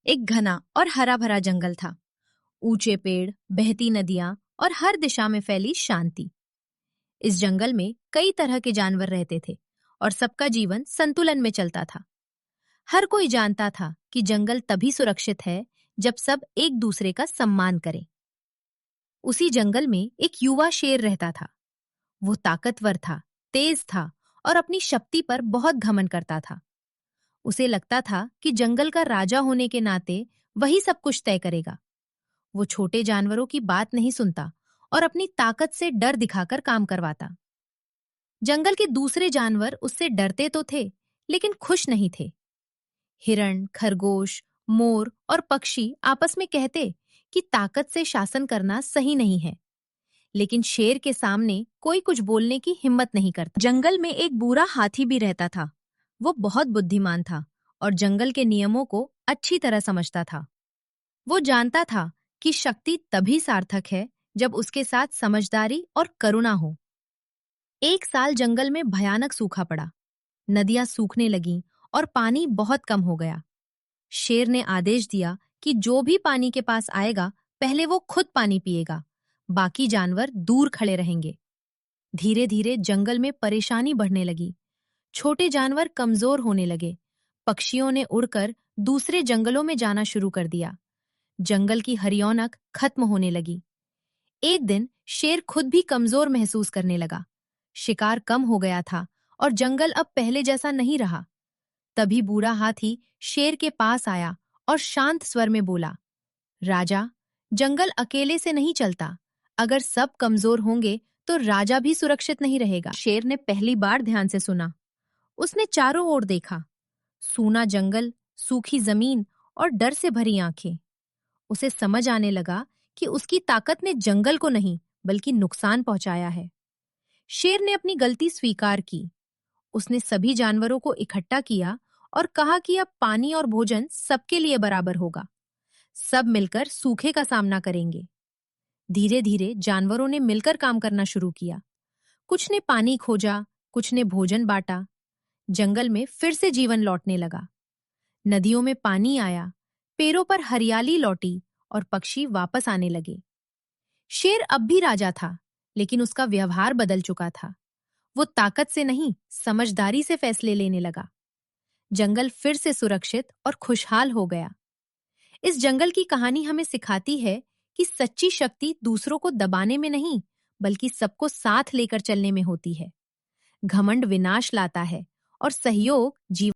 एक घना और हरा भरा जंगल था। ऊंचे पेड़, बहती नदियां और हर दिशा में फैली शांति। इस जंगल में कई तरह के जानवर रहते थे और सबका जीवन संतुलन में चलता था। हर कोई जानता था कि जंगल तभी सुरक्षित है जब सब एक दूसरे का सम्मान करें। उसी जंगल में एक युवा शेर रहता था। वो ताकतवर था, तेज था और अपनी शक्ति पर बहुत घमंड करता था। उसे लगता था कि जंगल का राजा होने के नाते वही सब कुछ तय करेगा। वो छोटे जानवरों की बात नहीं सुनता और अपनी ताकत से डर दिखाकर काम करवाता। जंगल के दूसरे जानवर उससे डरते तो थे, लेकिन खुश नहीं थे। हिरण, खरगोश, मोर और पक्षी आपस में कहते कि ताकत से शासन करना सही नहीं है, लेकिन शेर के सामने कोई कुछ बोलने की हिम्मत नहीं करता। जंगल में एक बूढ़ा हाथी भी रहता था। वो बहुत बुद्धिमान था और जंगल के नियमों को अच्छी तरह समझता था। वो जानता था कि शक्ति तभी सार्थक है जब उसके साथ समझदारी और करुणा हो। एक साल जंगल में भयानक सूखा पड़ा। नदियां सूखने लगीं और पानी बहुत कम हो गया। शेर ने आदेश दिया कि जो भी पानी के पास आएगा, पहले वो खुद पानी पिएगा, बाकी जानवर दूर खड़े रहेंगे। धीरे धीरे जंगल में परेशानी बढ़ने लगी। छोटे जानवर कमजोर होने लगे। पक्षियों ने उड़कर दूसरे जंगलों में जाना शुरू कर दिया। जंगल की हरियौनक खत्म होने लगी। एक दिन शेर खुद भी कमजोर महसूस करने लगा। शिकार कम हो गया था और जंगल अब पहले जैसा नहीं रहा। तभी बूढ़ा हाथी शेर के पास आया और शांत स्वर में बोला, राजा, जंगल अकेले से नहीं चलता। अगर सब कमजोर होंगे तो राजा भी सुरक्षित नहीं रहेगा। शेर ने पहली बार ध्यान से सुना। उसने चारों ओर देखा। सूना जंगल, सूखी जमीन और डर से भरी आंखें। उसे समझ आने लगा कि उसकी ताकत ने जंगल को नहीं बल्कि नुकसान पहुंचाया है। शेर ने अपनी गलती स्वीकार की। उसने सभी जानवरों को इकट्ठा किया और कहा कि अब पानी और भोजन सबके लिए बराबर होगा। सब मिलकर सूखे का सामना करेंगे। धीरे धीरे जानवरों ने मिलकर काम करना शुरू किया। कुछ ने पानी खोजा, कुछ ने भोजन बांटा। जंगल में फिर से जीवन लौटने लगा। नदियों में पानी आया, पेड़ों पर हरियाली लौटी और पक्षी वापस आने लगे। शेर अब भी राजा था, लेकिन उसका व्यवहार बदल चुका था। वो ताकत से नहीं, समझदारी से फैसले लेने लगा। जंगल फिर से सुरक्षित और खुशहाल हो गया। इस जंगल की कहानी हमें सिखाती है कि सच्ची शक्ति दूसरों को दबाने में नहीं, बल्कि सबको साथ लेकर चलने में होती है। घमंड विनाश लाता है और सहयोग जीवन